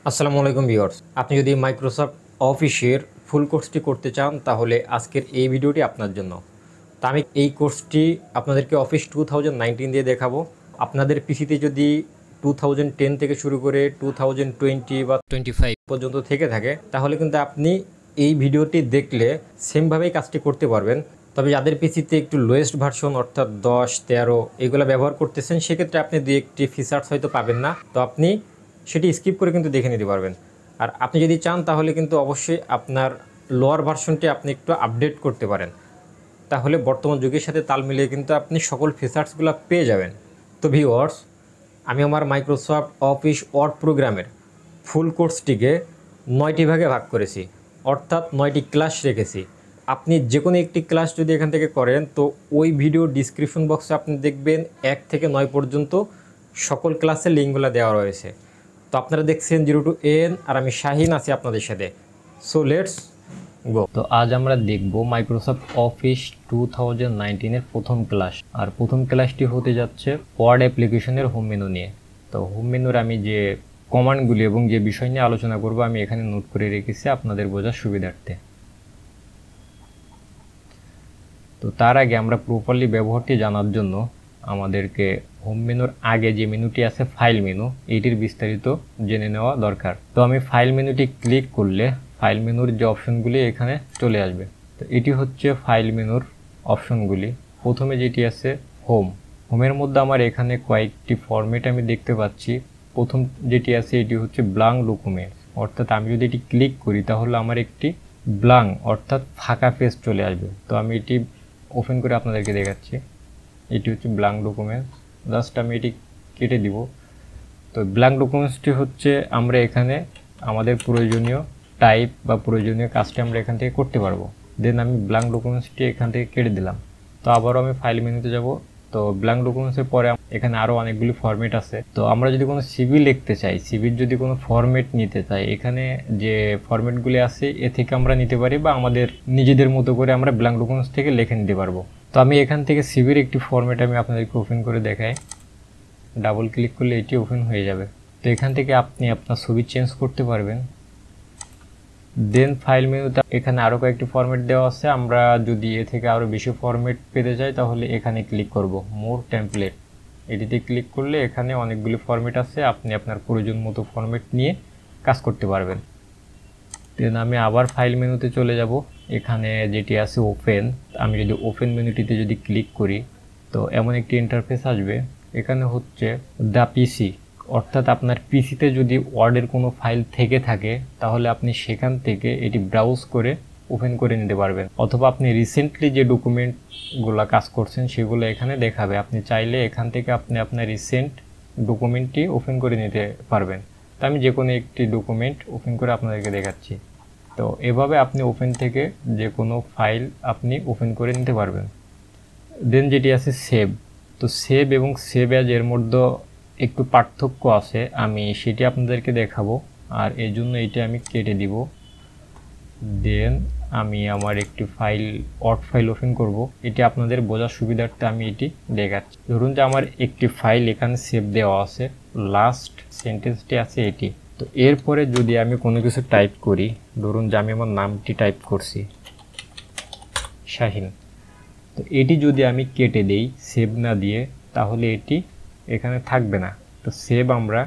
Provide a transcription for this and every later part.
আসসালামু আলাইকুম ভিউয়ার্স, আপনি যদি মাইক্রোসফট অফিসের ফুল কোর্সটি করতে চান তাহলে আজকের এই ভিডিওটি আপনার জন্য। তো আমি এই কোর্সটি আপনাদেরকে অফিস 2019 দিয়ে দেখাবো। আপনাদের পিসিতে যদি 2010 থেকে শুরু করে 2020 বা 25 পর্যন্ত থেকে থাকে তাহলে কিন্তু আপনি এই ভিডিওটি দেখলে সেমভাবেই কাজটি করতে পারবেন। তবে যাদের পিসিতে একটু লোয়েস্ট ভার্সন অর্থাৎ 10, 13 এগুলো ব্যবহার করতেছেন সেক্ষেত্রে আপনি দুই একটি ফিচার্স হয়তো পাবেন না, তো আপনি সেটি স্কিপ করে কিন্তু দেখে নিতে পারবেন। আর আপনি যদি চান তাহলে কিন্তু অবশ্যই আপনার লোয়ার ভার্সনটি আপনি একটু আপডেট করতে পারেন, তাহলে বর্তমান যুগের সাথে তাল মিলিয়ে কিন্তু আপনি সকল ফিচার্সগুলো পেয়ে যাবেন। তো ভিউয়ার্স, আমি আমার মাইক্রোসফট অফিস ওয়ার্ড প্রোগ্রামের ফুল কোর্সটিকে 9টি ভাগে ভাগ করেছি, অর্থাৎ 9টি ক্লাস রেখেছি। আপনি যে কোনো একটি ক্লাস যদি এখান থেকে করেন তো ওই ভিডিও ডিসক্রিপশন বক্সে আপনি দেখবেন 1 থেকে 9 পর্যন্ত সকল ক্লাসের লিঙ্কগুলো দেওয়া রয়েছে। তো আপনারা দেখছেন 0 to N আর আমি শাহিন আছি আপনাদের সাথে। So let's go. তো আজ আমরা দেখব মাইক্রোসফট অফিস 2019 এর প্রথম ক্লাস, আর প্রথম ক্লাসটি হতে যাচ্ছে ওয়ার্ড অ্যাপ্লিকেশনের হোম মেনু নিয়ে। তো হোম মেনুর আমি যে কমান্ডগুলি এবং যে বিষয় নিয়ে আলোচনা করব আমি এখানে নোট করে রেখেছি আপনাদের বোঝার সুবিধার্থে। তো তার আগে আমরা প্রপারলি ব্যবহারটি জানার জন্য আমাদেরকে হোম মেনুর আগে যে মেনুটি আছে ফাইল মেনু, এইটির বিস্তারিত জেনে নেওয়া দরকার। তো আমি ফাইল মেনুটি ক্লিক করলে ফাইল মেনুর যে অপশনগুলি এখানে চলে আসবে। তো এটি হচ্ছে ফাইল মেনুর অপশনগুলি। প্রথমে যেটি আছে হোমের মধ্যে আমার এখানে কয়েকটি ফরম্যাট আমি দেখতে পাচ্ছি। প্রথম যেটি আছে এটি হচ্ছে ব্ল্যাঙ্ক ডকুমেন্ট, অর্থাৎ আমি যদি এটি ক্লিক করি তাহলে আমার একটি ব্ল্যাঙ্ক অর্থাৎ ফাঁকা পেজ চলে আসবে। তো আমি এটি ওপেন করে আপনাদেরকে দেখাচ্ছি। এটি হচ্ছে ব্ল্যাঙ্ক ডকুমেন্টস, জাস্ট আমি এটি কেটে দিব। তো ব্ল্যাঙ্ক ডকুমেন্টসটি হচ্ছে আমরা এখানে আমাদের প্রয়োজনীয় টাইপ বা প্রয়োজনীয় কাজটি আমরা এখান থেকে করতে পারবো। দেন আমি ব্ল্যাঙ্ক ডকুমেন্টসটি এখান থেকে কেটে দিলাম। তো আবারও আমি ফাইল মেনুতে যাব। তো ব্ল্যাঙ্ক ডকুমেন্টসের পরে এখানে আরও অনেকগুলি ফরম্যাট আছে। তো আমরা যদি কোনো সিভি লিখতে চাই, সিভির যদি কোনো ফরম্যাট নিতে চাই, এখানে যে ফরম্যাটগুলি আছে এ থেকে আমরা নিতে পারি বা আমাদের নিজেদের মতো করে আমরা ব্ল্যাঙ্ক ডকুমেন্টস থেকে লিখে নিতে পারবো। তো আমি এখান থেকে সিভির একটি ফরম্যাট আমি আপনাদেরকে ওপেন করে দেখাই। ডাবল ক্লিক করলে এটি ওপেন হয়ে যাবে। তো এখান থেকে আপনি আপনার ছবি চেঞ্জ করতে পারবেন। দেন ফাইল মেনুতে এখানে আরও কয়েকটি ফরম্যাট দেওয়া আছে। আমরা যদি এ থেকে আরও বেশি ফরম্যাট পেতে চাই তাহলে এখানে ক্লিক করব মোর টেমপ্লেট। এটিতে ক্লিক করলে এখানে অনেকগুলি ফরম্যাট আছে, আপনি আপনার প্রয়োজন মতো ফরম্যাট নিয়ে কাজ করতে পারবেন। দেন আমি আবার ফাইল মেনুতে চলে যাব। এখানে যেটি আছে ওপেন, আমি যদি ওপেন মেনুটিতে যদি ক্লিক করি তো এমন একটি ইন্টারফেস আসবে। এখানে হচ্ছে দ্য পিসি, অর্থাৎ আপনার পিসিতে যদি ওয়ার্ডের কোনো ফাইল থেকে থাকে তাহলে আপনি সেখান থেকে এটি ব্রাউজ করে ওপেন করে নিতে পারবেন, অথবা আপনি রিসেন্টলি যে ডকুমেন্টগুলো কাজ করছেন সেগুলো এখানে দেখাবে। আপনি চাইলে এখান থেকে আপনি আপনার রিসেন্ট ডকুমেন্টটি ওপেন করে নিতে পারবেন। তো আমি যে কোনো একটি ডকুমেন্ট ওপেন করে আপনাদেরকে দেখাচ্ছি। তো এভাবে আপনি ওপেন থেকে যে কোনো ফাইল আপনি ওপেন করে নিতে পারবেন। দেন যেটি আছে সেভ, তো সেভ এবং সেভ অ্যাজ এর মধ্যে একটু পার্থক্য আছে, আমি সেটি আপনাদেরকে দেখাবো। আর এর জন্য এটি আমি কেটে দিব। দেন আমি আমার একটি ফাইল ওয়ার্ড ফাইল ওপেন করব। এটি আপনাদের বোঝার সুবিধার্থে আমি এটি দেখাচ্ছি। ধরুন যে আমার একটি ফাইল এখানে সেভ দেওয়া আছে, লাস্ট সেন্টেন্সটি আছে এটি। তো এরপরে যদি আমি কোনো কিছু টাইপ করি, ধরুন যে আমি আমার নামটি টাইপ করছি শাহিন, তো এটি যদি আমি কেটে দেই সেভ না দিয়ে তাহলে এটি এখানে থাকবে না। তো সেভ আমরা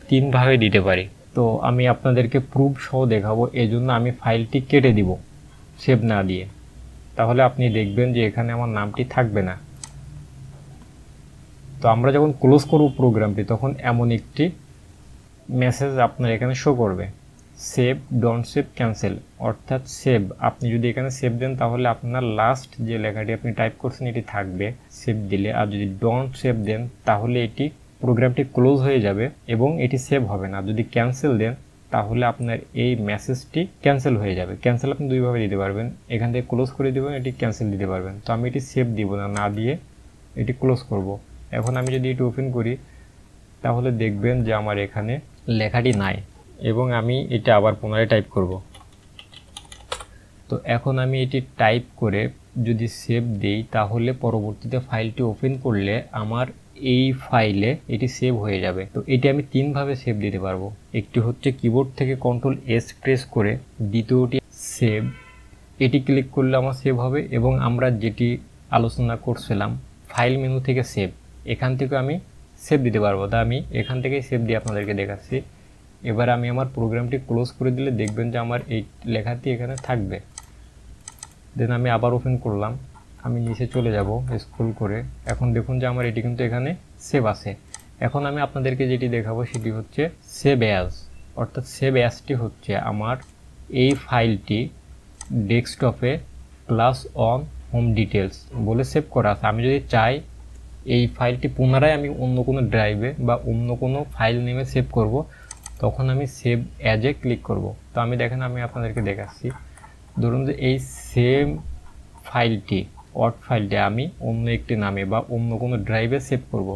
3 ভাবে দিতে পারি। তো আমি আপনাদেরকে প্রুফ সহ দেখাবো, এজন্য আমি ফাইলটি কেটে দিব সেভ না দিয়ে, তাহলে আপনি দেখবেন যে এখানে আমার নামটি থাকবে না। তো আমরা যখন ক্লোজ করব প্রোগ্রামটি তখন এমন একটি মেসেজ আপনার এখানে শো করবে, সেভ, ডোন্ট সেভ, ক্যান্সেল। অর্থাৎ সেভ, আপনি যদি এখানে সেভ দেন তাহলে আপনার লাস্ট যে লেখাটি আপনি টাইপ করছেন এটি থাকবে সেভ দিলে, আর যদি ডোন্ট সেভ দেন তাহলে এটি প্রোগ্রামটি ক্লোজ হয়ে যাবে এবং এটি সেভ হবে না। যদি ক্যান্সেল দেন তাহলে আপনার এই মেসেজটি ক্যান্সেল হয়ে যাবে। ক্যান্সেল আপনি দুইভাবে দিতে পারবেন, এখান থেকে ক্লোজ করে দেবেন, এটি ক্যান্সেল দিতে পারবেন। তো আমি এটি সেভ দিব না, না দিয়ে এটি ক্লোজ করব। এখন আমি যদি এটি ওপেন করি তাহলে দেখবেন যে আমার এখানে লেখাটি নাই এবং আমি এটা আবার পুনরায় টাইপ করব। তো এখন আমি এটি টাইপ করে যদি সেভ দেই তাহলে পরবর্তীতে ফাইলটি ওপেন করলে আমার এই ফাইলে এটি সেভ হয়ে যাবে। তো এটি আমি 3 ভাবে সেভ দিতে পারবো। একটি হচ্ছে কিবোর্ড থেকে Ctrl+S প্রেস করে, দ্বিতীয়টি সেভ, এটি ক্লিক করলে আমার সেভ হবে, এবং আমরা যেটি আলোচনা করছিলাম ফাইল মেনু থেকে সেভ, এখান থেকে আমি সেভ দিতে পারবো। তা আমি এখান থেকেই সেভ দিয়ে আপনাদেরকে দেখাচ্ছি। এবার আমি আমার প্রোগ্রামটি ক্লোজ করে দিলে দেখবেন যে আমার এই লেখাটি এখানে থাকবে। দেন আমি আবার ওপেন করলাম, আমি নিচে চলে যাব স্ক্রল করে। এখন দেখুন যে আমার এটি কিন্তু এখানে সেভ আছে। এখন আমি আপনাদেরকে যেটি দেখাবো সেটি হচ্ছে সেভ অ্যাজ, অর্থাৎ সেভ অ্যাজটি হচ্ছে আমার এই ফাইলটি ডেস্কটপে ক্লাস অন হোম ডিটেলস বলে সেভ করা আছে। আমি যদি চাই এই ফাইলটি পুনরায় আমি অন্য কোনো ড্রাইভে বা অন্য কোনো ফাইল নেমে সেভ করব, তখন আমি সেভ অ্যাজে ক্লিক করব। তো আমি দেখেন আমি আপনাদেরকে দেখাচ্ছি। ধরুন যে এই সেম ফাইলটি ফাইলটি আমি অন্য একটি নামে বা অন্য কোনো ড্রাইভে সেভ করব।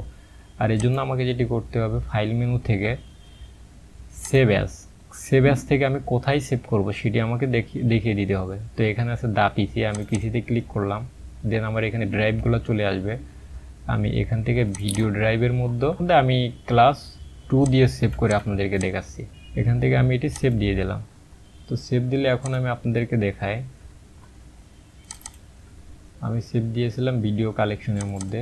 আর এই জন্য আমাকে যেটি করতে হবে, ফাইল মেনু থেকে সেভ অ্যাজ থেকে আমি কোথায় সেভ করব সেটি আমাকে দেখিয়ে দিতে হবে। তো এখানে আছে দা পিসি, আমি পিসিতে ক্লিক করলাম। দেন আমার এখানে ড্রাইভগুলো চলে আসবে। আমি এখান থেকে ভিডিও ড্রাইভের মধ্যে আমি ক্লাস 2 দিয়ে সেভ করে আপনাদেরকে দেখাচ্ছি। এখান থেকে আমি এটি সেভ দিয়ে দিলাম। তো সেভ দিলে এখন আমি আপনাদেরকে দেখাই, আমি সেভ দিয়েছিলাম ভিডিও কালেকশনের মধ্যে।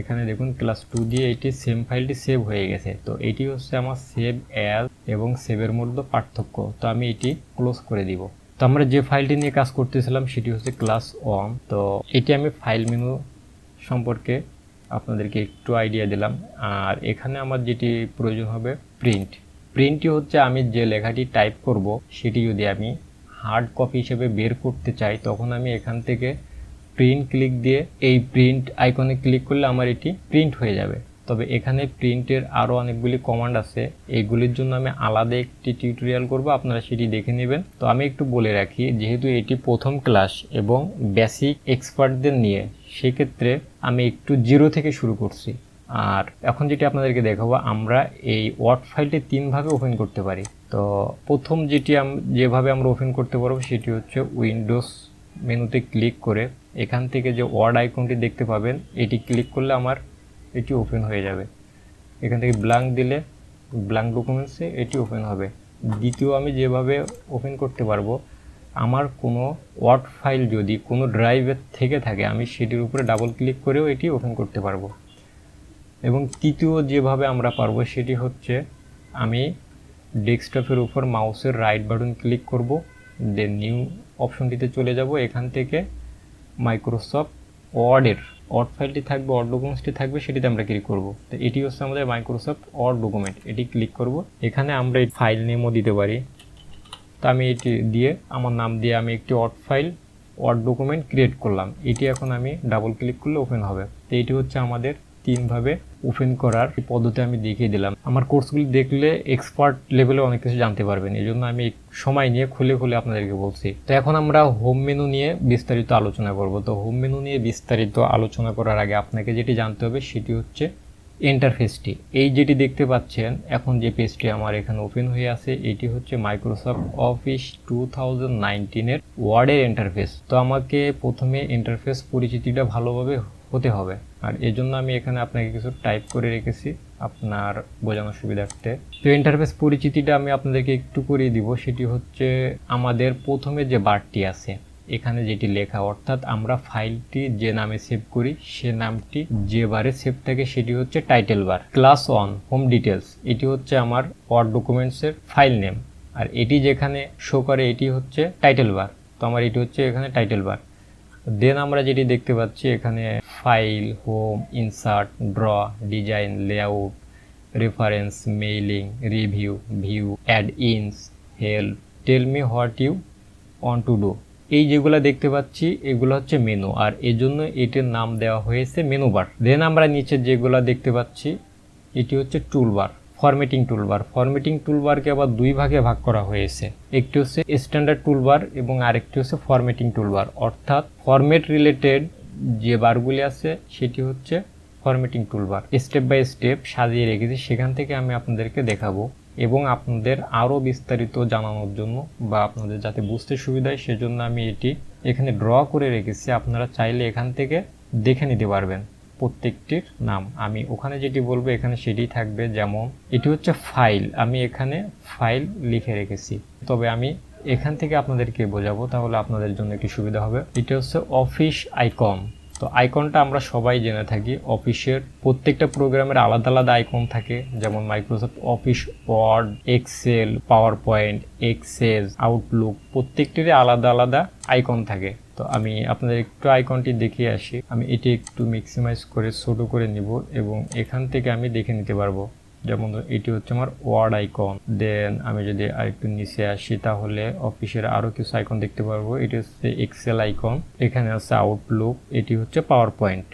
এখানে দেখুন ক্লাস 2 দিয়ে এটি সেম ফাইলটি সেভ হয়ে গেছে। তো এটি হচ্ছে আমার সেভ অ্যাজ এবং সেভের মধ্যে পার্থক্য। তো আমি এটি ক্লোজ করে দিব। তো আমরা যে ফাইলটি নিয়ে কাজ করতেছিলাম সেটি হচ্ছে ক্লাস অন। তো এটি আমি ফাইল মেনু সম্পর্কে আপনাদেরকে একটু আইডিয়া দিলাম। আর এখানে আমার যেটি প্রয়োজন হবে প্রিন্টটি হচ্ছে আমি যে লেখাটি টাইপ করব সেটি যদি আমি হার্ড কপি হিসেবে বের করতে চাই, তখন আমি এখান থেকে প্রিন্ট ক্লিক দিয়ে এই প্রিন্ট আইকনে ক্লিক করলে আমার এটি প্রিন্ট হয়ে যাবে। তবে এখানে প্রিন্টের আরও অনেকগুলি কমান্ড আছে, এইগুলির জন্য আমি আলাদা একটি টিউটোরিয়াল করব, আপনারা সেটি দেখে নেবেন। তো আমি একটু বলে রাখি, যেহেতু এটি প্রথম ক্লাস এবং বেসিক এক্সপার্টদের নিয়ে, সেক্ষেত্রে আমি একটু জিরো থেকে শুরু করছি। আর এখন যেটি আপনাদেরকে দেখাবো, আমরা এই ওয়ার্ড ফাইলটি 3 ভাবে ওপেন করতে পারি। তো প্রথম যেভাবে আমরা ওপেন করতে পারবো সেটি হচ্ছে উইন্ডোজ মেনুতে ক্লিক করে এখান থেকে যে ওয়ার্ড আইকনটি দেখতে পাবেন, এটি ক্লিক করলে আমার এটি ওপেন হয়ে যাবে। এখান থেকে ব্ল্যাঙ্ক দিলে ব্ল্যাঙ্ক ডকুমেন্টসে এটি ওপেন হবে। দ্বিতীয় আমি যেভাবে ওপেন করতে পারবো, আমার কোনো ওয়ার্ড ফাইল যদি কোনো ড্রাইভের থেকে থাকে, আমি সেটির উপরে ডাবল ক্লিক করেও এটি ওপেন করতে পারবো। এবং তৃতীয় যেভাবে আমরা পারবো সেটি হচ্ছে আমি ডেস্কটপের উপর মাউসের রাইট বাটন ক্লিক করব, দেন নিউ অপশনটিতে চলে যাব। এখান থেকে মাইক্রোসফট ওয়ার্ড ফাইলটি থাকবে, ওয়ার্ড ডকুমেন্টসটি থাকবে, সেটিতে আমরা ক্লিক করব। তো এটি হচ্ছে আমাদের মাইক্রোসফট ওয়ার্ড ডকুমেন্ট, এটি ক্লিক করব। এখানে আমরা এই ফাইল নেমও দিতে পারি। তো আমি এটি দিয়ে আমার নাম দিয়ে আমি একটি ওয়ার্ড ডকুমেন্ট ক্রিয়েট করলাম। এটি এখন আমি ডাবল ক্লিক করলে ওপেন হবে। তো এটি হচ্ছে আমাদের 3 ভাবে ওপেন করার পদ্ধতি আমি দেখিয়ে দিলাম। আমার কোর্সগুলি দেখলে এক্সপার্ট লেভেলে অনেক কিছু জানতে পারবেন, এই জন্য আমি সময় নিয়ে খুলে আপনাদেরকে বলছি। তো এখন আমরা হোম মেনু নিয়ে বিস্তারিত আলোচনা করব। তো হোম মেনু নিয়ে বিস্তারিত আলোচনা করার আগে আপনাকে যেটি জানতে হবে সেটি হচ্ছে ইন্টারফেসটি। এই যেটি দেখতে পাচ্ছেন এখন যে পেজটি আমার এখানে ওপেন হয়ে আছে, এটি হচ্ছে মাইক্রোসফট অফিস 2019 এর ওয়ার্ডের ইন্টারফেস। তো আমাকে প্রথমে ইন্টারফেস পরিচিতিটা ভালোভাবে হতে হবে, আর এজন্য আমি এখানে আপনাকে কিছু টাইপ করে রেখেছি আপনার বোঝানোর সুবিধার্থে। তো ইন্টারফেস পরিচিতিটা আমি আপনাদেরকে একটু করিয়ে দিব। সেটি হচ্ছে আমাদের প্রথমে যে বারটি আছে এখানে যেটি লেখা, অর্থাৎ আমরা ফাইলটি যে নামে সেভ করি সে নামটি যে বারে সেভ থাকে সেটি হচ্ছে title bar. Class on home details এটি হচ্ছে আমার ওয়ার্ড ডকুমেন্টসের ফাইল নেম, আর এটি যেখানে শো করে এটি হচ্ছে টাইটেল বার। তো আমার এটি হচ্ছে এখানে টাইটেল বার। দেন আমরা যেটি দেখতে পাচ্ছি এখানে file, home, insert, draw, design, layout, reference, mailing, review, view, add ins, help, tell me what you want to do. এই যেগুলো দেখতে পাচ্ছি এগুলো হচ্ছে মেনু, আর এজন্য এটির নাম দেওয়া হয়েছে মেনু বার। দেন আমরা নিচে যেগুলো দেখতে পাচ্ছি এটি হচ্ছে টুলবার, ফরম্যাটিং টুলবারকে আবার 2 ভাগে ভাগ করা হয়েছে। একটি হচ্ছে স্ট্যান্ডার্ড টুলবার এবং আরেকটি হচ্ছে ফরম্যাটিং টুলবার, অর্থাৎ ফরম্যাট রিলেটেড যে বারগুলি আছে সেটি হচ্ছে formatting toolbar. Step by step সাজিয়ে রেখেছি, সেখান থেকে আমি আপনাদেরকে দেখাবো এবং আপনাদের আরও বিস্তারিত জানানোর জন্য বা আপনাদের যাতে বুঝতে সুবিধা হয় সেজন্য আমি এটি এখানে ড্র করে রেখেছি। আপনারা চাইলে এখান থেকে দেখে নিতে পারবেন। প্রত্যেকটির নাম। আমি ওখানে যেটি বলবো এখানে সেটাই থাকবে। যেমন এটি হচ্ছে ফাইল, আমি এখানে ফাইল লিখে রেখেছি, তবে আমি এখান থেকে আপনাদেরকে বোঝাবো, তাহলে আপনাদের জন্য একটু সুবিধা হবে। এটা হচ্ছে অফিস আইকন। তো আইকনটা আমরা সবাই জেনে থাকি, অফিসের প্রত্যেকটা প্রোগ্রামের আলাদা আলাদা আইকন থাকে, যেমন Microsoft Office, Word, Excel, PowerPoint, Access, Outlook, প্রত্যেকটিরই আলাদা আলাদা আইকন থাকে। তো আমি আপনাদের একটু আইকনটি দেখিয়ে আসি। আমি এটি একটু ম্যাক্সিমাইজ করে ছোট করে নিব এবং এখান থেকে আমি দেখে নিতে পারবো। যেমন এটি হচ্ছে আমার ওয়ার্ড আইকন। দেন আমি যদি আরেকটু নিচে আসি তাহলে অফিসের আরও কিছু আইকন দেখতে পারবো। এটি হচ্ছে এক্সেল আইকন, এখানে আছে আউটলুক, এটি হচ্ছে পাওয়ার পয়েন্ট,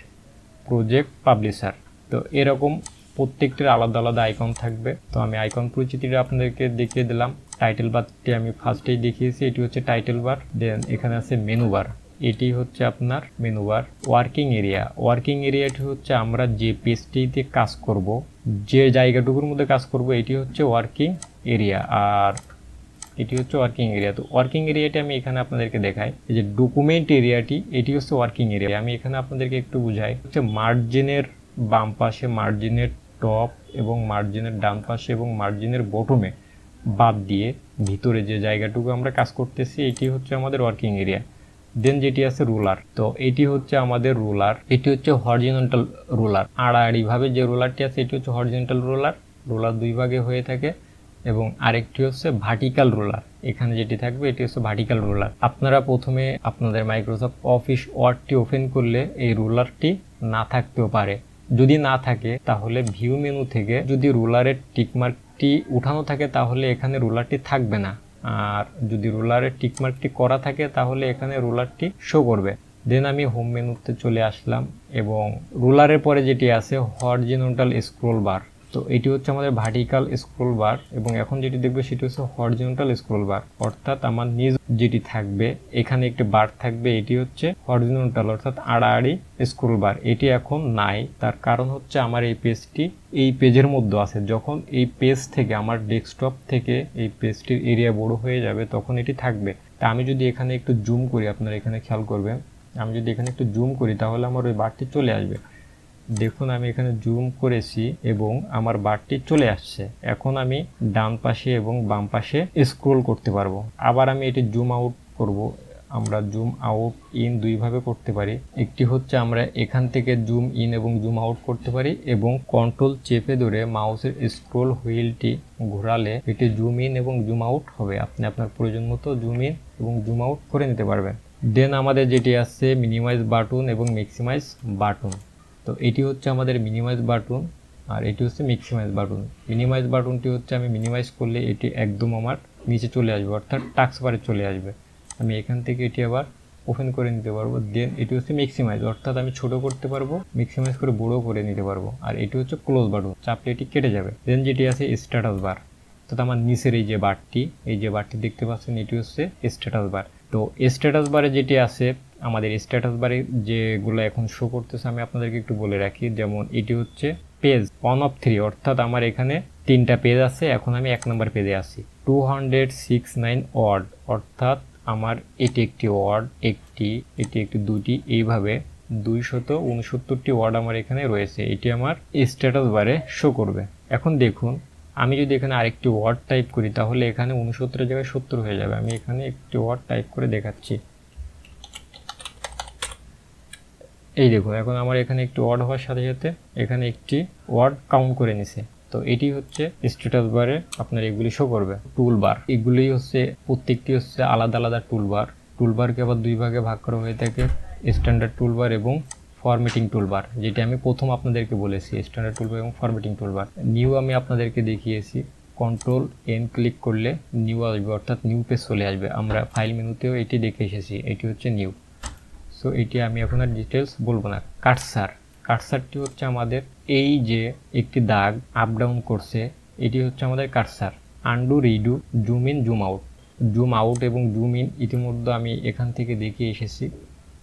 প্রজেক্ট, পাবলিশার। তো এরকম প্রত্যেকটির আলাদা আলাদা আইকন থাকবে। তো আমি আইকন পরিচিতিটা আপনাদেরকে দেখিয়ে দিলাম। টাইটেল বারটি আমি ফার্স্টেই দেখিয়েছি, এটি হচ্ছে টাইটেল বার। দেন এখানে আছে মেনু বার, এটি হচ্ছে আপনার menu bar. Working area, working এরিয়াটি হচ্ছে আমরা যে পেজটিতে কাজ করব, যে জায়গাটুকুর মধ্যে কাজ করব, এটি হচ্ছে ওয়ার্কিং এরিয়া। আর এটি হচ্ছে ওয়ার্কিং এরিয়া। তো ওয়ার্কিং এরিয়াটি আমি এখানে আপনাদেরকে দেখাই। এই যে ডকুমেন্ট এরিয়াটি, এটি হচ্ছে ওয়ার্কিং এরিয়া। আমি এখানে আপনাদেরকে একটু বুঝাই। হচ্ছে মার্জিনের বাম পাশে, মার্জিনের টপ এবং মার্জিনের ডান পাশে এবং মার্জিনের বটমে বাদ দিয়ে ভিতরে যে জায়গাটুকু আমরা কাজ করতেছি, এটি হচ্ছে আমাদের ওয়ার্কিং এরিয়া। দেন যেটি আছে রুলার, তো এটি হচ্ছে আমাদের রুলার। এটি হচ্ছে হরিজন্টাল রুলার, আড়াআড়িভাবে যে রুলারটি আছে এটি হচ্ছে হরিজন্টাল রুলার। রুলার দুই ভাগে হয়ে থাকে। এবং আরেকটি হচ্ছে ভার্টিক্যাল রুলার, এখানে যেটি থাকবে এটি হচ্ছে ভার্টিক্যাল রুলার। আপনারা প্রথমে আপনাদের মাইক্রোসফট অফিস ওয়ার্ডটি ওপেন করলে এই রুলারটি না থাকতেও পারে। যদি না থাকে তাহলে ভিউ মেনু থেকে যদি রুলারের টিকমার্কটি উঠানো থাকে তাহলে এখানে রুলারটি থাকবে না। আর যদি রুলারের টিকমার্কটি করা থাকে তাহলে এখানে রুলারটি শো করবে। দেন আমি হোম মেনুতে চলে আসলাম এবং রুলারের পরে যেটি আছে হরিজন্টাল স্ক্রোল বার, তো এটি হচ্ছে আমাদের ভার্টিক্যাল স্ক্রোল বার। এবং এখন যেটি দেখবে সেটি হচ্ছে হরিজন্টাল স্ক্রোল বার, অর্থাৎ আমার নিজ যেটি থাকবে এখানে একটি বার থাকবে, এটি হচ্ছে হরিজন্টাল অর্থাৎ আড়াআড়ি স্ক্রোল বার। এটি এখন নাই, তার কারণ হচ্ছে আমার এই পেজটি এই পেজের মধ্যে আছে। যখন এই পেজ থেকে আমার ডেস্কটপ থেকে এই পেজটির এরিয়া বড় হয়ে যাবে তখন এটি থাকবে। তা আমি যদি এখানে একটু জুম করি, আপনারা এখানে খেয়াল করবেন, আমি যদি এখানে একটু জুম করি তাহলে আমার ওই বারটি চলে আসবে। দেখুন আমি এখানে জুম করেছি এবং আমার বারটি চলে আসছে। এখন আমি ডান পাশে এবং বাম পাশে স্ক্রোল করতে পারবো। আবার আমি এটি জুম আউট করব। আমরা জুম আউট ইন দুইভাবে করতে পারি। একটি হচ্ছে আমরা এখান থেকে জুম ইন এবং জুম আউট করতে পারি এবং কন্ট্রোল চেপে ধরে মাউসের স্ক্রোল হুইলটি ঘোরালে এটি জুম ইন এবং জুম আউট হবে। আপনি আপনার প্রয়োজন মতো জুম ইন এবং জুম আউট করে নিতে পারবেন। দেন আমাদের যেটি আছে মিনিমাইজ বাটন এবং ম্যাক্সিমাইজ বাটন। তো এটি হচ্ছে আমাদের মিনিমাইজ বাটন আর এটি হচ্ছে ম্যাক্সিমাইজ বাটন। মিনিমাইজ বাটনটি হচ্ছে আমি মিনিমাইজ করলে এটি একদম আমার নিচে চলে আসবে, অর্থাৎ টাস্ক বারে চলে আসবে। আমি এখান থেকে এটি আবার ওপেন করে নিতে পারবো। দেন এটি হচ্ছে ম্যাক্সিমাইজ, অর্থাৎ আমি ছোট করতে পারবো, ম্যাক্সিমাইজ করে বড় করে নিতে পারবো। আর এটি হচ্ছে ক্লোজ বাটন, চাপলে এটি কেটে যাবে। দেন যেটি আছে স্ট্যাটাস বার, অর্থাৎ আমার নিচের এই যে বারটি দেখতে পাচ্ছেন এটি হচ্ছে স্ট্যাটাস বার। তো স্ট্যাটাস বারে যেটি আছে আমাদের স্ট্যাটাস বারে যেগুলো এখন শো করতেছে আমি আপনাদেরকে একটু বলে রাখি। যেমন এটি হচ্ছে পেজ 1 of 3, অর্থাৎ আমার এখানে 3টা পেজ আছে, এখন আমি 1 নম্বর পেজে আছি। 269 ওয়ার্ড, অর্থাৎ আমার এটি একটি ওয়ার্ড, এটি একটি দুটি, এইভাবে 269টি ওয়ার্ড আমার এখানে রয়েছে। এটি আমার স্ট্যাটাস বারে শো করবে। এখন দেখুন আমি যদি এখানে আরেকটি ওয়ার্ড টাইপ করি তাহলে এখানে 69 জায়গায় 70 হয়ে যাবে। আমি এখানে একটি ওয়ার্ড টাইপ করে দেখাচ্ছি। এই দেখুন এখন আমার এখানে একটি ওয়ার্ড হওয়ার সাথে সাথে এখানে একটি ওয়ার্ড কাউন্ট করে নিছে। তো এটি হচ্ছে স্ট্যাটাস বারে আপনার এগুলি শো করবে। টুল বার, এগুলি হচ্ছে প্রত্যেকটি হচ্ছে আলাদা আলাদা টুলবার। টুলবারকে আবার দুই ভাগে ভাগ করা হয়ে থাকে, স্ট্যান্ডার্ড টুলবার এবং ফরম্যাটিং টুলবার, যেটি আমি প্রথম আপনাদেরকে বলেছি, স্ট্যান্ডার্ড টুলবার এবং ফরম্যাটিং টুলবার। নিউ আমি আপনাদেরকে দেখিয়েছি, কন্ট্রোল এন ক্লিক করলে নিউ আসবে, অর্থাৎ নিউ পেজ চলে আসবে। আমরা ফাইল মেনুতেও এটি দেখে এসেছি, এটি হচ্ছে নিউ। সো এটি আমি এখন আর ডিটেলস বলবো না। কার্সারটি হচ্ছে আমাদের এই যে একটি দাগ আপ ডাউন করছে, এটি হচ্ছে আমাদের cursor. Undo, redo, zoom in, zoom out এবং জুম ইন ইতিমধ্যে আমি এখান থেকে দেখিয়ে এসেছি।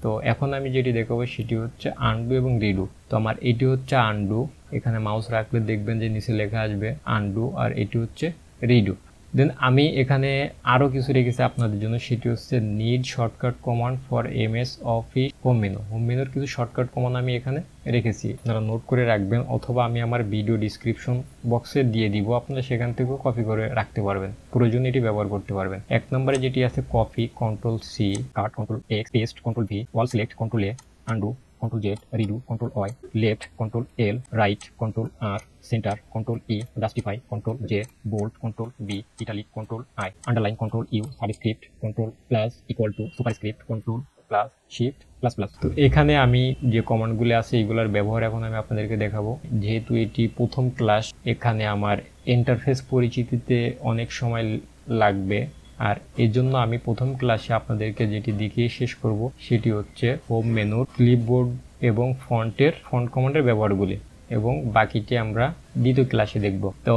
তো এখন আমি যেটি দেখাবো সেটি হচ্ছে আনডু এবং রিডু। তো আমার এটি হচ্ছে আনডু, এখানে মাউস রাখলে দেখবেন যে নিচে লেখা আসবে আনডু, আর এটি হচ্ছে রিডু। দেন আমি এখানে আরও কিছু রেখেছি আপনাদের জন্য, সেটি হচ্ছে need shortcut command for MS office home menu. Home মেনুর কিছু শর্টকাট কমান্ড আমি এখানে রেখেছি, আপনারা নোট করে রাখবেন, অথবা আমি আমার ভিডিও ডিসক্রিপশন বক্সে দিয়ে দিব, আপনারা সেখান থেকেও কপি করে রাখতে পারবেন, প্রয়োজনে এটি ব্যবহার করতে পারবেন। 1 নম্বরে যেটি আছে copy, control C, cut, control X, paste, control V, all select, control A, undo, control Z, redo, control Y, left, control L, right, control R, centre, control E, justify, control J, bold, control B, italic, control I, underline, control U, subscript, control plus equal to, superscript, control plus shift plus plus. তো এখানে আমি যে কমান্ডগুলো আছে এগুলোর ব্যবহার এখন আমি আপনাদেরকে দেখাবো। যেহেতু এটি প্রথম ক্লাস, এখানে আমার ইন্টারফেস পরিচিতিতে অনেক সময় লাগবে, আর এর জন্য আমি প্রথম ক্লাসে আপনাদেরকে যেটি দেখিয়ে শেষ করব সেটি হচ্ছে হোম মেনুর ক্লিপবোর্ড এবং ফন্ট কমান্ডের ব্যবহারগুলি, এবং বাকিটি আমরা দ্বিতীয় ক্লাসে দেখব। তো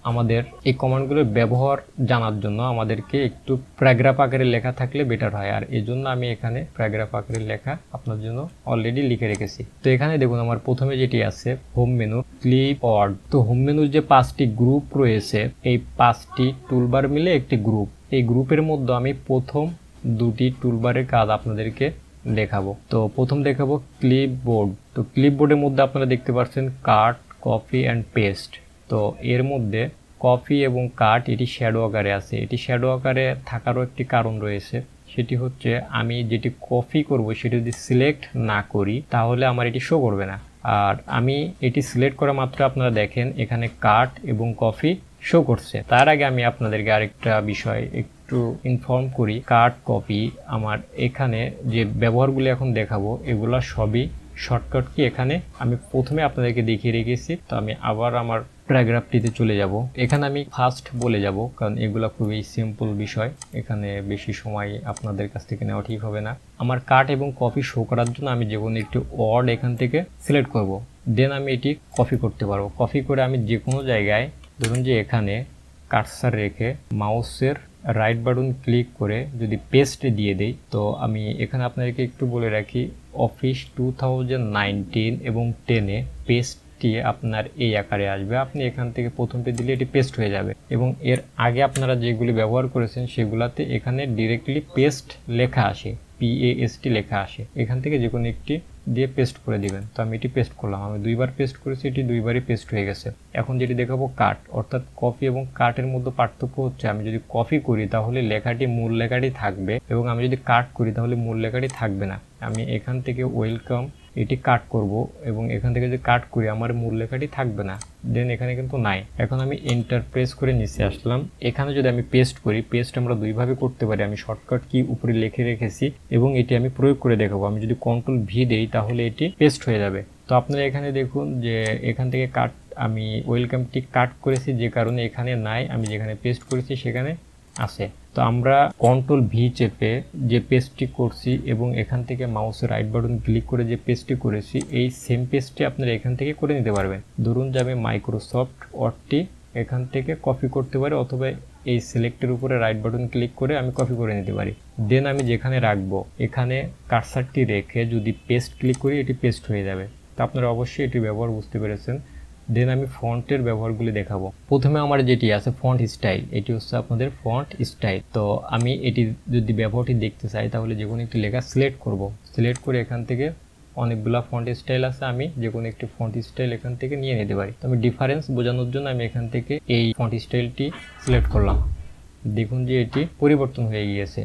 আমাদের এই কমান্ডগুলোর ব্যবহার জানার জন্য আমাদেরকে একটু প্যারাগ্রাফ আকারে লেখা থাকলে বেটার হয়, আর এই জন্য আমি এখানে প্যারাগ্রাফ আকারে লেখা আপনার জন্য অলরেডি লিখে রেখেছি। তো এখানে দেখুন আমার প্রথমে যেটি আছে হোম মেনু ক্লিপবোর্ড। তো হোম মেনুর যে 5টি গ্রুপ রয়েছে, এই 5টি টুলবার মিলে একটি গ্রুপ। এই গ্রুপের মধ্যে আমি প্রথম 2টি টুলবারের কাজ আপনাদেরকে দেখাবো। তো প্রথম দেখাবো ক্লিপবোর্ড। তো ক্লিপবোর্ডের মধ্যে আপনারা দেখতে পাচ্ছেন কাট, কপি অ্যান্ড পেস্ট। তো এর মধ্যে কপি এবং কাট এটি শ্যাডো আকারে আছে। এটি শ্যাডো আকারে থাকারও একটি কারণ রয়েছে, সেটি হচ্ছে আমি যেটি কপি করব সেটি যদি সিলেক্ট না করি তাহলে আমার এটি শো করবে না। আর আমি এটি সিলেক্ট করা মাত্র আপনারা দেখেন এখানে কাট এবং কপি শো করছে। তার আগে আমি আপনাদেরকে আরেকটা বিষয় একটু ইনফর্ম করি। কাট, কপি আমার এখানে যে ব্যবহারগুলো এখন দেখাবো এগুলো সবই শর্টকাট কি এখানে আমি প্রথমে আপনাদেরকে দেখিয়ে রেখেছি। তো আমি আবার আমার প্যারাগ্রাফটিতে চলে যাব। এখানে আমি ফার্স্ট বলে যাব, কারণ এগুলো খুবই সিম্পল বিষয়, এখানে বেশি সময় আপনাদের কাছ থেকে নেওয়া ঠিক হবে না। আমার কাট এবং কপি শো করার জন্য আমি যে কোনো একটি ওয়ার্ড এখান থেকে সিলেক্ট করব, দেন আমি এটি কপি করতে পারবো। কপি করে আমি যে কোনো জায়গায়, ধরুন যে এখানে কার্সার রেখে মাউসের রাইট বাটন ক্লিক করে যদি পেস্ট দিয়ে দেই, তো আমি এখানে আপনাদেরকে একটু বলে রাখি অফিস 2019 এবং 10-এ পেস্টটি আপনার এই আকারে আসবে। আপনি এখান থেকে প্রথমটি দিলে এটি পেস্ট হয়ে যাবে, এবং এর আগে আপনারা যেগুলি ব্যবহার করেছেন সেগুলাতে এখানে ডিরেক্টলি পেস্ট লেখা আসে, PAST লেখা আসে। এখান থেকে যে কোনো একটি দিয়ে পেস্ট করে দিবেন। তো আমি এটি পেস্ট করলাম, আমি 2বার পেস্ট করেছি, এটি 2বারই পেস্ট হয়ে গেছে। এখন যেটি দেখাবো কাট, অর্থাৎ কপি এবং কাটের মধ্যে পার্থক্য হচ্ছে আমি যদি কপি করি তাহলে লেখাটি মূল লেখাটি থাকবে, এবং আমি যদি কাট করি তাহলে মূল লেখাটি থাকবে না। আমি এখান থেকে ওয়েলকাম এটি কাট করব, এবং এখান থেকে যদি কাট করি আমার মূল লেখাটি থাকবে না, দেন এখানে কিন্তু নাই। এখন আমি এন্টার প্রেস করে নিচে আসলাম। এখানে যদি আমি পেস্ট করি, পেস্ট আমরা 2ভাবে করতে পারি। আমি শর্টকাট কি উপরে লিখে রেখেছি এবং এটি আমি প্রয়োগ করে দেখাবো। আমি যদি কন্ট্রোল ভি দেই তাহলে এটি পেস্ট হয়ে যাবে। তো আপনারা এখানে দেখুন যে এখান থেকে কাট, আমি ওয়েলকামটি কাট করেছি যে কারণে এখানে নাই, আমি যেখানে পেস্ট করেছি সেখানে আছে। তো আমরা কন্ট্রোল ভি চেপে যে পেস্টটি করছি এবং এখান থেকে মাউসের রাইট বাটন ক্লিক করে যে পেস্টটি করেছি, এই সেম পেস্টটি আপনারা এখান থেকে করে নিতে পারবেন। ধরুন যে আমি মাইক্রোসফট ওয়ার্ডটি এখান থেকে কপি করতে পারি, অথবা এই সিলেক্টের উপরে রাইট বাটন ক্লিক করে আমি কপি করে নিতে পারি। দেন আমি যেখানে রাখবো এখানে কার্সারটি রেখে যদি পেস্ট ক্লিক করি এটি পেস্ট হয়ে যাবে। তো আপনারা অবশ্যই এটি ব্যবহার বুঝতে পেরেছেন। দেন আমি ফন্টের ব্যবহারগুলি দেখাবো। প্রথমে আমার যেটি আছে ফন্ট স্টাইল, এটি হচ্ছে আপনাদের ফন্ট স্টাইল। তো আমি এটি যদি ব্যবহারটি দেখতে চাই তাহলে যে কোনো একটি লেখা সিলেক্ট করব। সিলেক্ট করে এখান থেকে অনেকগুলো ফন্ট স্টাইল আছে, আমি যে কোনো একটি ফন্ট স্টাইল এখান থেকে নিয়ে নিতে পারি। তো আমি ডিফারেন্স বোঝানোর জন্য আমি এখান থেকে এই ফন্ট স্টাইলটি সিলেক্ট করলাম। দেখুন যে এটি পরিবর্তন হয়ে গিয়েছে।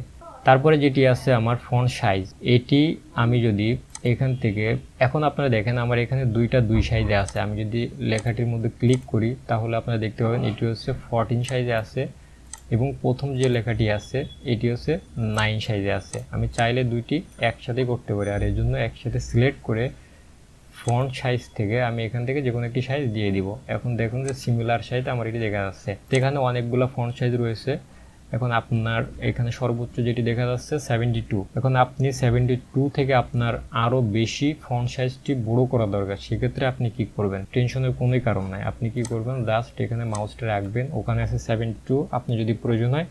তারপরে যেটি আছে আমার ফন্ট সাইজ, এটি আমি যদি এখান থেকে, এখন আপনারা দেখেন আমার এখানে 2 সাইজে আছে। আমি যদি লেখাটির মধ্যে ক্লিক করি তাহলে আপনারা দেখতে পাবেন এটি হচ্ছে 14 সাইজে আছে, এবং প্রথম যে লেখাটি আছে এটি হচ্ছে 9 সাইজে আছে। আমি চাইলে দুইটি একসাথে করতে পারি, আর এর জন্য একসাথে সিলেক্ট করে ফন্ট সাইজ থেকে আমি এখান থেকে যে কোনো একটি সাইজ দিয়ে দিব। এখন দেখুন যে সিমিলার সাইজ আমার এটি দেখা যাচ্ছে। তো এখানে অনেকগুলো ফন্ট সাইজ রয়েছে। এখন আপনার এখানে সর্বোচ্চ যেটি দেখা যাচ্ছে 72। এখন আপনি 72 থেকে আপনার আরও বেশি ফন্ট সাইজটি বড় করা দরকার। সেক্ষেত্রে আপনি কি করবেন, টেনশনের কোনোই কারণ নাই। আপনি কি করবেন, জাস্ট এখানে মাউসটা রাখবেন, ওখানে আছে 72, আপনি যদি প্রয়োজন হয়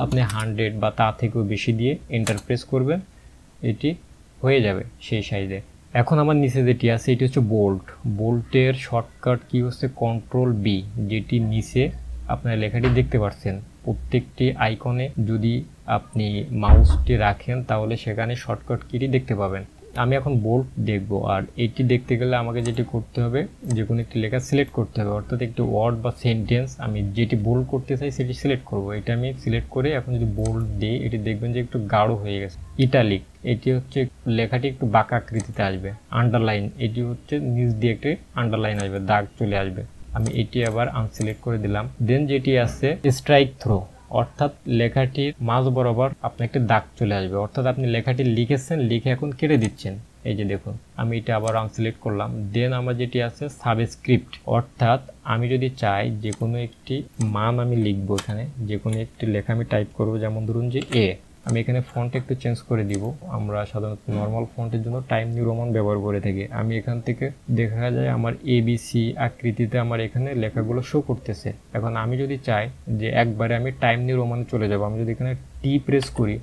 আপনি 100 বা তা থেকেও বেশি দিয়ে এন্টার প্রেস করবেন, এটি হয়ে যাবে সেই সাইজে। এখন আমার নিচে যেটি আছে এটি হচ্ছে বোল্ড। বোল্টের শর্টকাট কি হচ্ছে কন্ট্রোল বি, যেটি নিচে আপনার লেখাটি দেখতে পাচ্ছেন প্রত্যেকটি আইকনে যদি আপনি মাউসটি রাখেন তাহলে সেখানে শর্টকাট কিটি দেখতে পাবেন। আমি এখন বোল্ড দেখব, আর এটি দেখতে গেলে আমাকে যেটি করতে হবে যে কোনো একটি লেখা সিলেক্ট করতে হবে, অর্থাৎ একটি ওয়ার্ড বা সেন্টেন্স আমি যেটি বোল্ড করতে চাই সেটি সিলেক্ট করব। এটা আমি সিলেক্ট করে এখন যদি বোল্ড দিই এটি দেখবেন যে একটু গাঢ় হয়ে গেছে। ইটালিক এটি হচ্ছে লেখাটি একটু বাঁকা আকৃতিতে আসবে। আন্ডারলাইন এটি হচ্ছে নিচ দিয়ে একটি আন্ডারলাইন আসবে, দাগ চলে আসবে। আমি এটি আবার আনসিলেক্ট করে দিলাম। দেন যেটি আছে স্ট্রাইক থ্রো, অর্থাৎ লেখাটির মাঝ বরাবর আপনার একটি দাগ চলে আসবে, অর্থাৎ আপনি লেখাটি লিখেছেন, লিখে এখন কেটে দিচ্ছেন। এই যে দেখুন আমি এটা আবার আনসিলেক্ট করলাম। দেন আমার যেটি আছে সাবস্ক্রিপ্ট, অর্থাৎ আমি যদি চাই যে কোনো একটি মান আমি লিখবো, এখানে যে কোনো একটি লেখা আমি টাইপ করবো, যেমন ধরুন যে এ। আমি এখানে ফন্ট একটু চেঞ্জ করে দিব। আমরা সাধারণত নর্মাল ফন্টের জন্য টাইম নিউ রোমান ব্যবহার করে থাকি। আমি এখান থেকে দেখা যায় আমার ABC আকৃতিতে আমার এখানে লেখাগুলো শো করতেছে। এখন আমি যদি চাই যে একবারে আমি টাইম নিউ রোমানে চলে যাব, আমি যদি এখানে টি প্রেস করি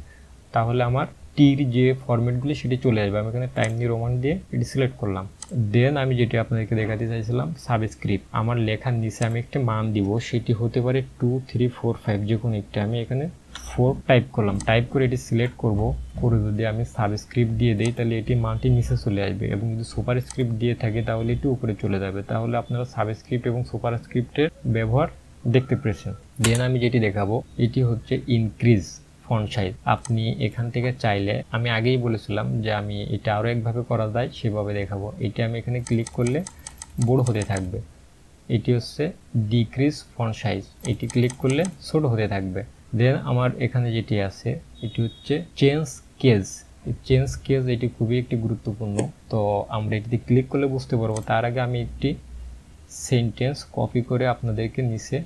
তাহলে আমার টির যে ফরম্যাটগুলি সেটি চলে আসবে। আমি এখানে টাইম নিউ রোমান দিয়ে এটি সিলেক্ট করলাম। দেন আমি যেটি আপনাদেরকে দেখাতে চাইছিলাম সাবস্ক্রিপ্ট, আমার লেখার নিচে আমি একটি মান দিব, সেটি হতে পারে 2, 3, 4, 5 যে কোনো একটি। আমি এখানে 4 টাইপ করলাম, টাইপ করে এটি সিলেক্ট করব, করে যদি আমি সাবস্ক্রিপ্ট দিয়ে দিই তাহলে এটি মানটি নিচে চলে আসবে, এবং যদি সুপারস্ক্রিপ্ট দিয়ে থাকে তাহলে এটি উপরে চলে যাবে। তাহলে আপনারা সাবস্ক্রিপ্ট এবং সুপারস্ক্রিপ্টের ব্যবহার দেখতে পেরেছেন। দেন আমি যেটি দেখাবো এটি হচ্ছে ইনক্রিজ ফন্ট সাইজ। আপনি এখান থেকে চাইলে, আমি আগেই বলেছিলাম যে আমি এটা আরও একভাবে করা যায়, সেভাবে দেখাবো। এটি আমি এখানে ক্লিক করলে বড় হতে থাকবে। এটি হচ্ছে ডিক্রিজ ফন্ট সাইজ, এটি ক্লিক করলে ছোট হতে থাকবে। দেন আমার এখানে যেটি আছে এটি হচ্ছে চেঞ্জ কেজ। চেঞ্জ কেজ এটি খুবই একটি গুরুত্বপূর্ণ, তো আমরা এটিতে ক্লিক করলে বুঝতে পারবো। তার আগে আমি একটি সেন্টেন্স কপি করে আপনাদেরকে নিচে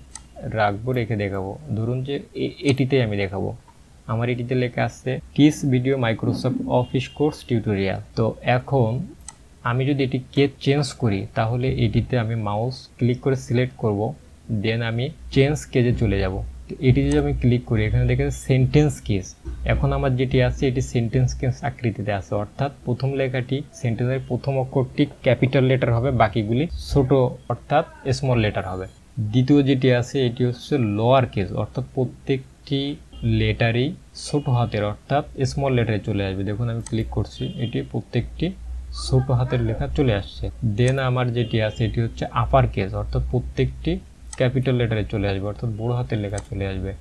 রাখবো, রেখে দেখাবো। ধরুন যে এটিতে আমি দেখাবো, আমার এটিতে লেখা আছে kiss video Microsoft office course tutorial. তো এখন আমি যদি এটি কেজ চেঞ্জ করি তাহলে এটিতে আমি মাউস ক্লিক করে সিলেক্ট করব, দেন আমি চেঞ্জ কেজে চলে যাব। এটি যদি আমি ক্লিক করি এখানে দেখে সেন্টেন্স কেজ। এখন আমার যেটি আছে এটি সেন্টেন্স কেজ আকৃতিতে আছে, অর্থাৎ প্রথম লেখাটি সেন্টেন্সের প্রথম অক্ষরটি ক্যাপিটাল লেটার হবে, বাকিগুলি ছোট অর্থাৎ স্মল লেটার হবে। দ্বিতীয় যেটি আছে এটি হচ্ছে লোয়ার কেজ, অর্থাৎ প্রত্যেকটি লেটারই ছোট হাতের অর্থাৎ স্মল লেটারে চলে আসবে। দেখুন আমি ক্লিক করছি, এটি প্রত্যেকটি ছোট হাতের লেখা চলে আসছে। দেন আমার যেটি আছে এটি হচ্ছে আপার কেজ, অর্থাৎ প্রত্যেকটি ক্যাপিটাল লেটারে চলে আসবে, অর্থাৎ বড় হাতের লেখা চলে আসবে।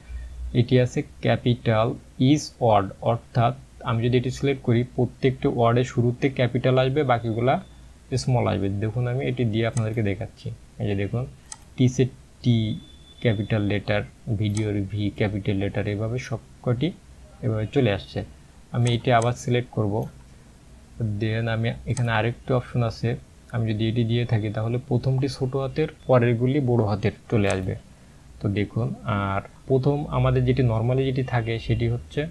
এটি আছে ক্যাপিটাল ইজ ওয়ার্ড, অর্থাৎ আমি যদি এটি সিলেক্ট করি প্রত্যেকটি ওয়ার্ডের শুরুতে ক্যাপিটাল আসবে, বাকিগুলা স্মল আসবে। দেখুন আমি এটি দিয়ে আপনাদেরকে দেখাচ্ছি। এই যে দেখুন টিসে টি ক্যাপিটাল লেটার, ভিডিওর ভি ক্যাপিটাল লেটার, এভাবে সবকটি এভাবে চলে আসছে। আমি এটি আবার সিলেক্ট করব। দেন আমি এখানে আরেকটি অপশন আছে, আমি যদি এটি দিয়ে থাকি তাহলে প্রথমটি ছোট হাতের, পরেরগুলি বড় হাতের চলে আসবে। তো দেখুন, আর প্রথম আমাদের যেটি নর্মালি যেটি থাকে সেটি হচ্ছে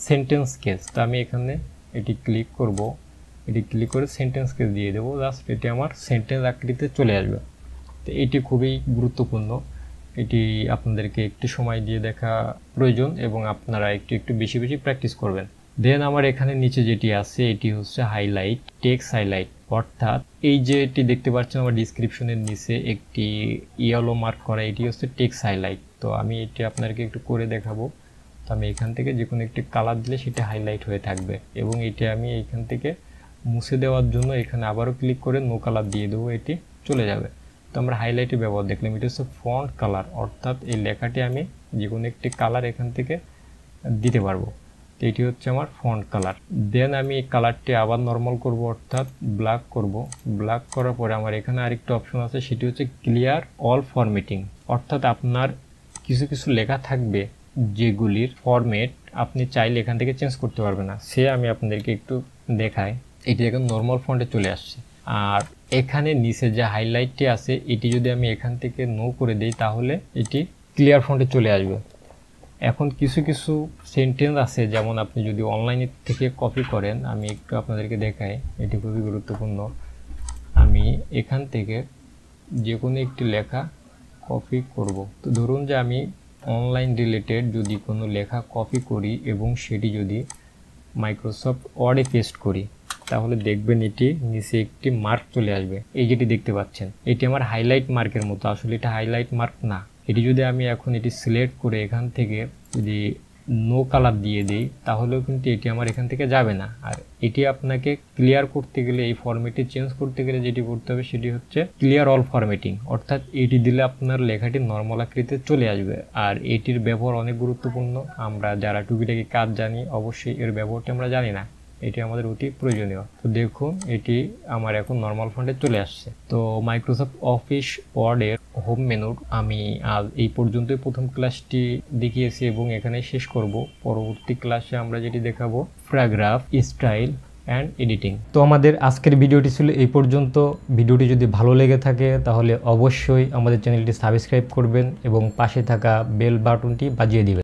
সেন্টেন্স কেস। তো আমি এখানে এটি ক্লিক করব, এটি ক্লিক করে সেন্টেন্স কেস দিয়ে দেবো, জাস্ট এটি আমার সেন্টেন্স আকৃতিতে চলে আসবে। তো এটি খুবই গুরুত্বপূর্ণ, এটি আপনাদেরকে একটু সময় দিয়ে দেখা প্রয়োজন এবং আপনারা একটু বেশি প্র্যাকটিস করবেন। দেন আমার এখানে নিচে যেটি আছে এটি হচ্ছে হাইলাইট, টেক্সট হাইলাইট, অর্থাৎ এই যে এটি দেখতে পাচ্ছেন আমার ডিসক্রিপশনের নিচে একটি ইয়েলো মার্ক করা, এটি হচ্ছে টেক্সট হাইলাইট। তো আমি এটি আপনাদেরকে একটু করে দেখাবো। তো আমি এখান থেকে যে কোনো একটি কালার দিলে সেটি হাইলাইট হয়ে থাকবে, এবং এটি আমি এইখান থেকে মুছে দেওয়ার জন্য এখানে আবারও ক্লিক করে নো কালার দিয়ে দেবো, এটি চলে যাবে। তো আমরা হাইলাইটের ব্যবহার দেখলাম। এটা হচ্ছে ফন্ট কালার, অর্থাৎ এই লেখাটি আমি যে কোনো একটি কালার এখান থেকে দিতে পারবো। তো এটি হচ্ছে আমার ফন্ট কালার। দেন আমি এই কালারটি আবার নর্মাল করব, অর্থাৎ ব্ল্যাক করব। ব্ল্যাক করার পরে আমার এখানে আরেকটা অপশন আছে, সেটি হচ্ছে ক্লিয়ার অল ফরম্যাটিং, অর্থাৎ আপনার কিছু লেখা থাকবে যেগুলির ফরম্যাট আপনি চাইলে এখান থেকে চেঞ্জ করতে পারবেন না। সে আমি আপনাদেরকে একটু দেখাই। এটি এখন নর্মাল ফন্টে চলে আসছে। আর এখানে নিচে যে হাইলাইটটি আছে এটি যদি আমি এখান থেকে নো করে দিই তাহলে এটি ক্লিয়ার ফন্টে চলে আসবে। এখন কিছু সেন্টেন্স আছে, যেমন আপনি যদি অনলাইনে থেকে কপি করেন, আমি একটু আপনাদেরকে দেখাই, এটি খুবই গুরুত্বপূর্ণ। আমি এখান থেকে যে কোনো একটি লেখা কপি করব। তো ধরুন যে আমি অনলাইন রিলেটেড যদি কোনো লেখা কপি করি এবং সেটি যদি মাইক্রোসফট ওয়ার্ডে পেস্ট করি তাহলে দেখবেন এটি নিচে একটি মার্ক চলে আসবে, এই যেটি দেখতে পাচ্ছেন। এটি আমার হাইলাইট মার্কের মতো, আসলে এটা হাইলাইট মার্ক না, এটি যদি আমি এখন এটি সিলেক্ট করে এখান থেকে যদি নো কালার দিয়ে দিই তাহলেও কিন্তু এটি আমার এখান থেকে যাবে না। আর এটি আপনাকে ক্লিয়ার করতে গেলে, এই ফরম্যাটটি চেঞ্জ করতে গেলে যেটি করতে হবে সেটি হচ্ছে ক্লিয়ার অল ফরম্যাটিং, অর্থাৎ এটি দিলে আপনার লেখাটি নর্মাল আকৃতিতে চলে আসবে। আর এটির ব্যবহার অনেক গুরুত্বপূর্ণ, আমরা যারা টুকিটাকি কাজ জানি অবশ্যই এর ব্যবহারটি আমরা জানি না, এটি আমাদের অতি প্রয়োজনীয়। তো দেখুন এটি আমার এখন নর্মাল ফন্টে চলে আসছে। তো মাইক্রোসফট অফিস ওয়ার্ডের হোম মেনুর আমি আজ এই পর্যন্তই প্রথম ক্লাসটি দেখিয়েছি এবং এখানে শেষ করব। পরবর্তী ক্লাসে আমরা যেটি দেখাবো প্যারাগ্রাফ, স্টাইল অ্যান্ড এডিটিং। তো আমাদের আজকের ভিডিওটি ছিল এই পর্যন্ত। ভিডিওটি যদি ভালো লেগে থাকে তাহলে অবশ্যই আমাদের চ্যানেলটি সাবস্ক্রাইব করবেন এবং পাশে থাকা বেল বাটনটি বাজিয়ে দিবেন।